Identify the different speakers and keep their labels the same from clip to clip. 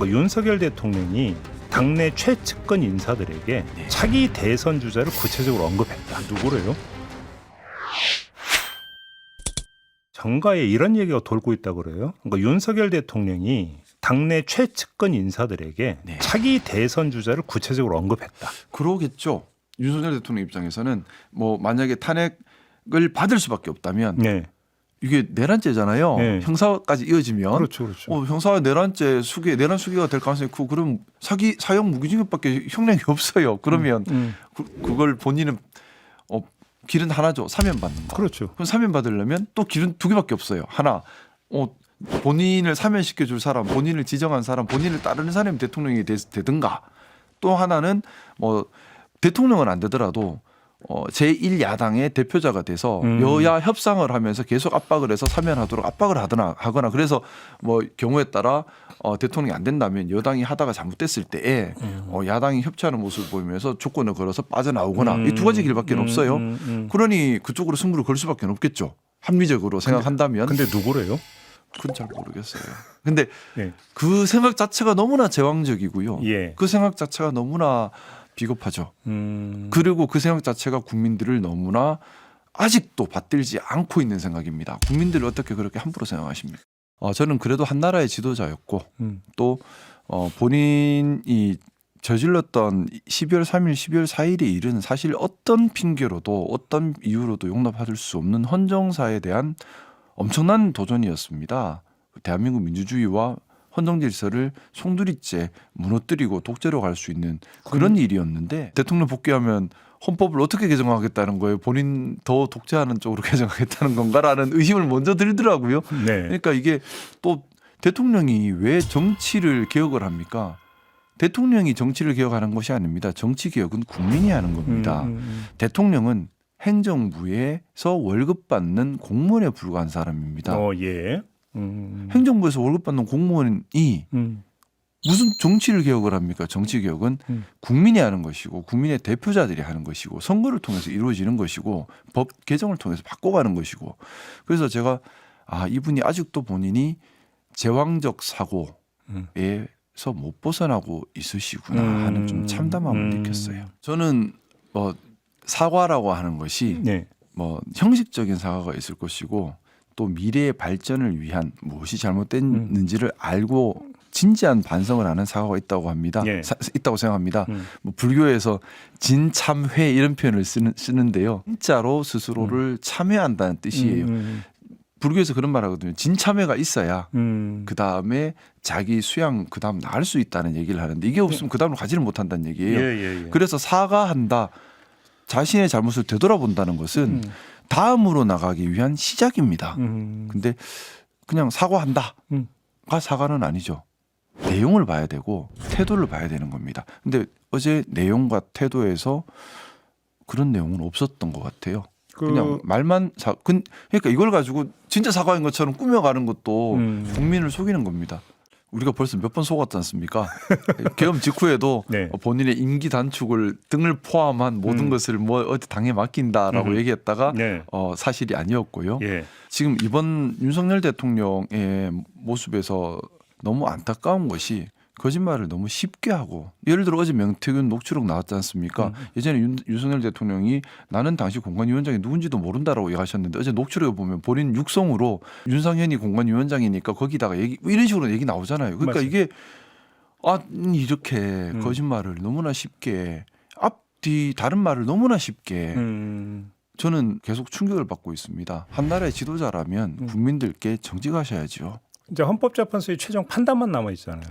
Speaker 1: 윤석열 대통령이 당내 최측근 인사들에게 차기 대선 주자를 구체적으로 언급했다. 누구래요? 정가에 이런 얘기가 돌고 있다고 그래요. 윤석열 대통령이 당내 최측근 인사들에게 차기 대선 주자를 구체적으로 언급했다.
Speaker 2: 그러겠죠. 윤석열 대통령 입장에서는 뭐 만약에 탄핵을 받을 수밖에 없다면 이게 내란죄잖아요. 형사까지 이어지면
Speaker 1: 그렇죠.
Speaker 2: 형사 내란 수기가 될 가능성이 크고 그럼 사형 무기징역밖에 형량이 없어요. 그러면 그걸 본인은 길은 하나죠. 사면 받는 거.
Speaker 1: 그렇죠.
Speaker 2: 그럼 사면 받으려면 또 길은 두 개밖에 없어요. 하나 본인을 사면시켜 줄 사람, 본인을 지정한 사람, 본인을 따르는 사람이 대통령이 되든가, 또 하나는 뭐 대통령은 안 되더라도 제1야당의 대표자가 돼서 여야 협상을 하면서 계속 압박을 해서 사면하도록 압박을 하거나 그래서 뭐 경우에 따라 대통령이 안 된다면 여당이 하다가 잘못됐을 때에 야당이 협치하는 모습을 보이면서 조건을 걸어서 빠져나오거나 이 두 가지 길밖에 없어요. 그러니 그쪽으로 승부를 걸 수밖에 없겠죠. 합리적으로 생각한다면.
Speaker 1: 근데 누구래요?
Speaker 2: 그건 잘 모르겠어요. 근데 그 생각 자체가 너무나 제왕적이고요. 그 생각 자체가 너무나 비겁하죠. 그리고 그 생각 자체가 국민들을 너무나 아직도 받들지 않고 있는 생각입니다. 국민들을 어떻게 그렇게 함부로 생각하십니까? 저는 그래도 한 나라의 지도자였고 또 본인이 저질렀던 12월 3일, 12월 4일의 일은 사실 어떤 핑계로도 어떤 이유로도 용납할 수 없는 헌정사에 대한 엄청난 도전이었습니다. 대한민국 민주주의와 헌정 질서를 송두리째 무너뜨리고 독재로 갈 수 있는 그런 일이었는데 대통령 복귀하면 헌법을 어떻게 개정하겠다는 거예요? 본인 더 독재하는 쪽으로 개정하겠다는 건가라는 의심을 먼저 들더라고요. 그러니까 이게 또 대통령이 왜 정치를 개혁을 합니까? 대통령이 정치를 개혁하는 것이 아닙니다. 정치 개혁은 국민이 하는 겁니다. 대통령은 행정부에서 월급 받는 공무원에 불과한 사람입니다. 행정부에서 월급 받는 공무원이 무슨 정치를 개혁을 합니까? 정치 개혁은 국민이 하는 것이고 국민의 대표자들이 하는 것이고 선거를 통해서 이루어지는 것이고 법 개정을 통해서 바꿔가는 것이고 그래서 제가 이분이 아직도 본인이 제왕적 사고에서 못 벗어나고 있으시구나 하는 좀 참담함을 느꼈어요. 저는 사과라고 하는 것이 뭐 형식적인 사과가 있을 것이고 또 미래의 발전을 위한 무엇이 잘못됐는지를 알고 진지한 반성을 하는 사과가 있다고 합니다. 있다고 생각합니다. 뭐 불교에서 진참회 이런 표현을 쓰는데요. 진짜로 스스로를 참회한다는 뜻이에요. 불교에서 그런 말 하거든요. 진참회가 있어야 그 다음에 자기 수양 그 다음 나을 수 있다는 얘기를 하는데 이게 없으면 그 다음으로 가지를 못한다는 얘기예요. 그래서 사과한다. 자신의 잘못을 되돌아본다는 것은 다음으로 나가기 위한 시작입니다. 근데 그냥 사과한다가 사과는 아니죠. 내용을 봐야 되고 태도를 봐야 되는 겁니다. 근데 어제 내용과 태도에서 그런 내용은 없었던 것 같아요. 그냥 말만 그러니까 이걸 가지고 진짜 사과인 것처럼 꾸며가는 것도 국민을 속이는 겁니다. 우리가 벌써 몇 번 속았지 않습니까? 계엄 직후에도 본인의 임기 단축을 등을 포함한 모든 것을 뭐 어디 당에 맡긴다라고 얘기했다가 사실이 아니었고요. 지금 이번 윤석열 대통령의 모습에서 너무 안타까운 것이 거짓말을 너무 쉽게 하고 예를 들어 어제 명태균 녹취록 나왔지 않습니까? 예전에 윤석열 대통령이 나는 당시 공관위원장이 누군지도 모른다라고 얘기하셨는데 어제 녹취록에 보면 본인 육성으로 윤상현이 공관위원장이니까 거기다가 이런 식으로 얘기 나오잖아요. 그러니까 이게 이렇게 거짓말을 너무나 쉽게 앞뒤 다른 말을 너무나 쉽게 저는 계속 충격을 받고 있습니다. 한 나라의 지도자라면 국민들께 정직하셔야죠.
Speaker 1: 이제 헌법재판소의 최종 판단만 남아 있잖아요.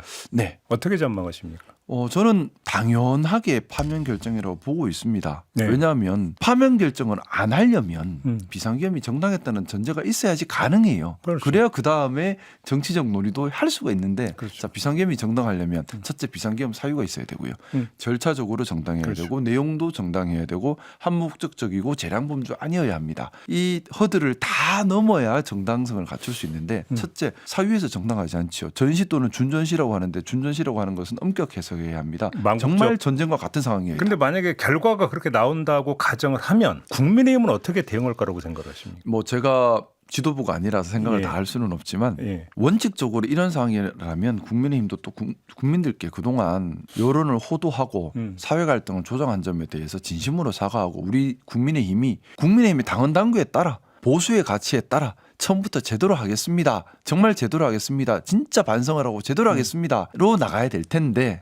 Speaker 1: 어떻게 전망하십니까?
Speaker 2: 저는 당연하게 파면 결정이라고 보고 있습니다. 왜냐하면 파면 결정을 안 하려면 비상계엄이 정당했다는 전제가 있어야지 가능해요. 그래야 그 다음에 정치적 논의도 할 수가 있는데 자, 비상계엄이 정당하려면 첫째 비상계엄 사유가 있어야 되고요. 절차적으로 정당해야 되고 내용도 정당해야 되고 한목적적이고 재량범주 아니어야 합니다. 이 허들을 다 넘어야 정당성을 갖출 수 있는데 첫째 사유에서 정당하지 않죠. 전시 또는 준전시라고 하는데 준전시라고 하는 것은 엄격해서 해야 합니다. 정말 전쟁과 같은 상황이에요.
Speaker 1: 그런데 만약에 결과가 그렇게 나온다고 가정을 하면 국민의힘은 어떻게 대응할 거라고 생각하십니까?
Speaker 2: 뭐 제가 지도부가 아니라서 생각을
Speaker 1: 예.
Speaker 2: 다 할 수는 없지만
Speaker 1: 예.
Speaker 2: 원칙적으로 이런 상황이라면 국민의힘도 또 국민들께 그동안 여론을 호도하고 사회 갈등을 조장한 점에 대해서 진심으로 사과하고 우리 국민의힘이 당헌 당규에 따라 보수의 가치에 따라 처음부터 제대로 하겠습니다. 정말 제대로 하겠습니다. 진짜 반성을 하고 제대로 하겠습니다.로 나가야 될 텐데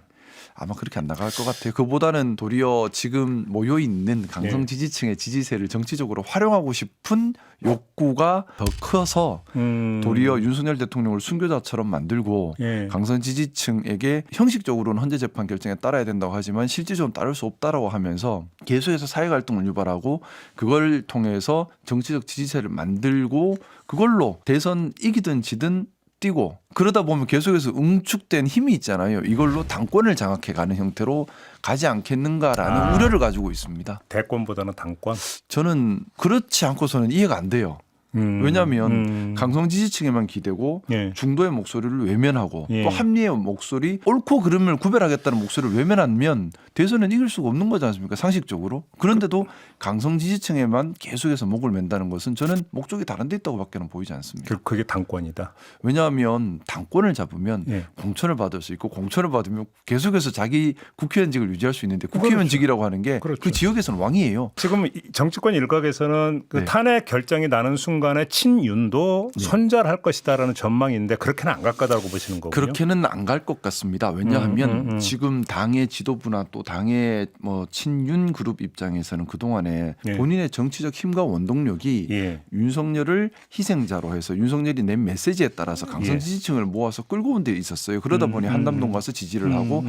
Speaker 2: 아마 그렇게 안 나갈 것 같아요. 그보다는 도리어 지금 모여 있는 강성 지지층의 지지세를 정치적으로 활용하고 싶은 욕구가 더 커서 도리어 윤석열 대통령을 순교자처럼 만들고 강성 지지층에게 형식적으로는 헌재 재판 결정에 따라야 된다고 하지만 실질적으로 따를 수 없다라고 하면서 계속해서 사회 갈등을 유발하고 그걸 통해서 정치적 지지세를 만들고 그걸로 대선 이기든 지든 뛰고 그러다 보면 계속해서 응축된 힘이 있잖아요. 이걸로 당권을 장악해가는 형태로 가지 않겠는가라는 우려를 가지고 있습니다.
Speaker 1: 대권보다는 당권?
Speaker 2: 저는 그렇지 않고서는 이해가 안 돼요. 왜냐하면 강성 지지층에만 기대고 중도의 목소리를 외면하고 또 합리의 목소리 옳고 그름을 구별하겠다는 목소리를 외면하면 대선은 이길 수가 없는 거지 않습니까? 상식적으로. 그런데도 강성 지지층에만 계속해서 목을 맨다는 것은 저는 목적이 다른 데 있다고 밖에는 보이지 않습니다.
Speaker 1: 그게 당권이다.
Speaker 2: 왜냐하면 당권을 잡으면 공천을 받을 수 있고 공천을 받으면 계속해서 자기 국회의원직을 유지할 수 있는데 국회의원직이라고 하는 게 그 지역에서는 왕이에요.
Speaker 1: 지금 정치권 일각에서는 그 탄핵 결정이 나는 순간 간에 친윤도 손절할 것이다라는 전망인데 그렇게는 안 갈 거다라고 보시는 거군요.
Speaker 2: 그렇게는 안 갈 것 같습니다. 왜냐하면 지금 당의 지도부나 또 당의 뭐 친윤 그룹 입장에서는 그동안에 본인의 정치적 힘과 원동력이 윤석열을 희생자로 해서 윤석열이 낸 메시지에 따라서 강성 지지층을 모아서 끌고 온 데 있었어요. 그러다 보니 한남동 가서 지지를 하고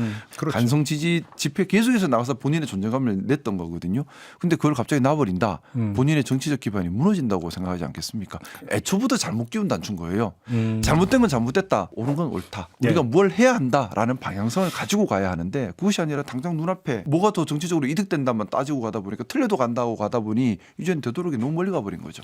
Speaker 2: 간성 지지 집회 계속해서 나가서 본인의 존재감을 냈던 거거든요. 근데 그걸 갑자기 놔버린다. 본인의 정치적 기반이 무너진다고 생각하지 않겠습니까? 애초부터 잘못 기운 단추인 거예요. 잘못된 건 잘못됐다. 옳은 건 옳다. 우리가 뭘 해야 한다라는 방향성을 가지고 가야 하는데 그것이 아니라 당장 눈앞에 뭐가 더 정치적으로 이득된다만 따지고 가다 보니까 틀려도 간다고 가다 보니 이제는 되도록이 너무 멀리 가버린 거죠.